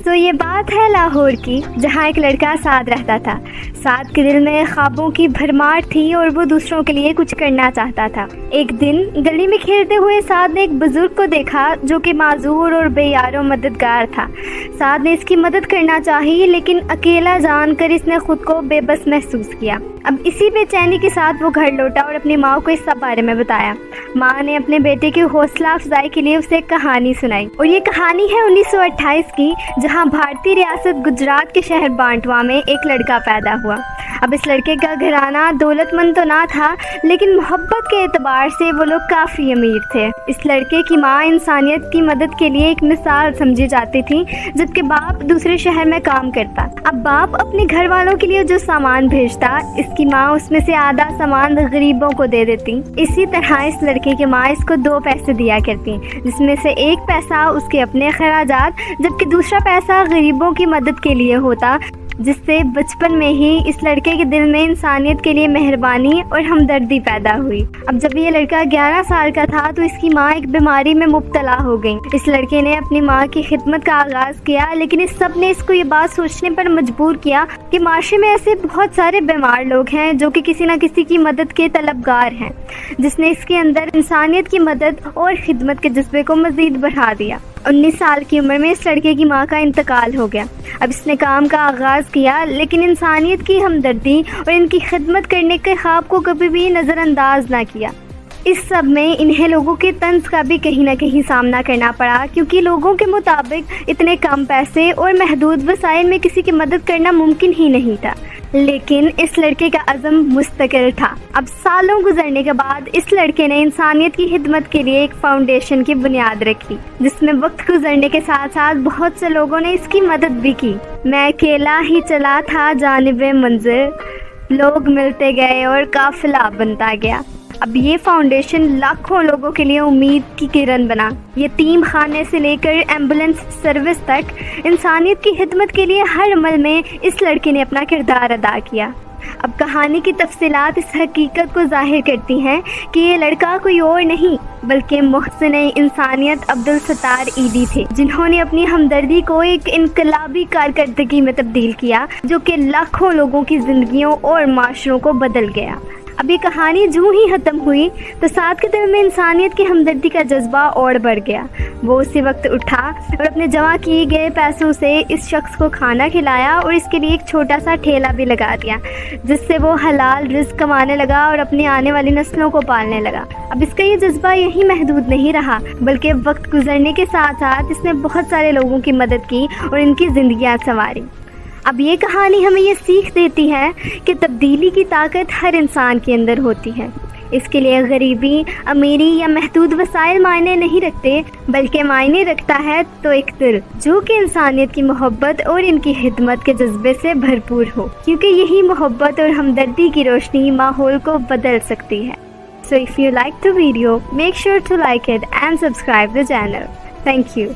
तो ये बात है लाहौर की, जहाँ एक लड़का साद रहता था। साद के दिल में ख्वाबों की भरमार थी और वो दूसरों के लिए कुछ करना चाहता था। एक दिन गली में खेलते हुए साद ने एक बुजुर्ग को देखा जो कि माजूर और बेयारो मददगार था। साद ने इसकी मदद करना चाही, लेकिन अकेला जानकर इसने खुद को बेबस महसूस किया। अब इसी बेचैनी के साथ वो घर लौटा और अपनी माँ को इस सब बारे में बताया। माँ ने अपने बेटे की हौसला अफजाई के लिए उसे एक कहानी सुनाई, और ये कहानी है 1928 की, जहाँ भारतीय रियासत गुजरात के शहर बांटवा में एक लड़का पैदा हुआ। अब इस लड़के का घराना दौलतमंद तो ना था, लेकिन मोहब्बत के एतबार से वो लोग काफ़ी अमीर थे। इस लड़के की माँ इंसानियत की मदद के लिए एक मिसाल समझी जाती थी, जबकि बाप दूसरे शहर में काम करता। अब बाप अपने घर वालों के लिए जो सामान भेजता, इसकी माँ उसमें से आधा सामान गरीबों को दे देती। इसी तरह इस लड़के की माँ इसको 2 पैसे दिया करती, जिसमें से 1 पैसा उसके अपने खर्चात, जबकि दूसरा पैसा गरीबों की मदद के लिए होता, जिससे बचपन में ही इस लड़के के दिल में इंसानियत के लिए मेहरबानी और हमदर्दी पैदा हुई। अब जब ये लड़का 11 साल का था तो इसकी माँ एक बीमारी में मुब्तला हो गई। इस लड़के ने अपनी माँ की खिदमत का आगाज़ किया, लेकिन इस सब ने इसको ये बात सोचने पर मजबूर किया कि माशरे में ऐसे बहुत सारे बीमार लोग हैं जो कि किसी न किसी की मदद के तलबगार हैं, जिसने इसके अंदर इंसानियत की मदद और खिदमत के जज्बे को मज़ीद बढ़ा दिया। 19 साल की उम्र में इस लड़के की माँ का इंतकाल हो गया। अब इसने काम का आगाज़ किया, लेकिन इंसानियत की हमदर्दी और इनकी खिदमत करने के ख्वाब को कभी भी नज़रअंदाज ना किया। इस सब में इन्हें लोगों के तंज का भी कहीं ना कहीं सामना करना पड़ा, क्योंकि लोगों के मुताबिक इतने कम पैसे और महदूद वसाइल में किसी की मदद करना मुमकिन ही नहीं था। लेकिन इस लड़के का अज़म मुस्तकिल था। अब सालों गुजरने के बाद इस लड़के ने इंसानियत की खिदमत के लिए एक फाउंडेशन की बुनियाद रखी, जिसमें वक्त गुजरने के साथ साथ बहुत से लोगों ने इसकी मदद भी की। मैं अकेला ही चला था जानिबे मंजिल, लोग मिलते गए और काफिला बनता गया। अब ये फाउंडेशन लाखों लोगों के लिए उम्मीद की किरण बना। यतीम खाने से लेकर एम्बुलेंस सर्विस तक इंसानियत की खिदमत के लिए हर अमल में इस लड़के ने अपना किरदार अदा किया। अब कहानी की तफसीलात इस हकीकत को जाहिर करती हैं कि ये लड़का कोई और नहीं बल्कि मुहसिन इंसानियत अब्दुल सत्तार ईदी थे, जिन्होंने अपनी हमदर्दी को एक इनकलाबी कारकर्दगी में तब्दील किया, जो कि लाखों लोगों की ज़िंदगियों और माशरों को बदल गया। अब ये कहानी जूँ ही ख़त्म हुई तो साद के दिल में इंसानियत की हमदर्दी का जज्बा और बढ़ गया। वो उसी वक्त उठा और अपने जमा किए गए पैसों से इस शख्स को खाना खिलाया और इसके लिए एक छोटा सा ठेला भी लगा दिया, जिससे वो हलाल रिज़्क़ कमाने लगा और अपनी आने वाली नस्लों को पालने लगा। अब इसका ये जज्बा यही महदूद नहीं रहा, बल्कि वक्त गुजरने के साथ साथ इसने बहुत सारे लोगों की मदद की और इनकी ज़िंदगियाँ संवारी। अब ये कहानी हमें ये सीख देती है कि तब्दीली की ताकत हर इंसान के अंदर होती है। इसके लिए गरीबी, अमीरी या महदूद वसाइल मायने नहीं रखते, बल्कि मायने रखता है तो एक दिल जो कि इंसानियत की मोहब्बत और इनकी खिदमत के जज्बे से भरपूर हो, क्योंकि यही मोहब्बत और हमदर्दी की रोशनी माहौल को बदल सकती है। So if you like the video, make sure to like it and subscribe the channel. Thank you.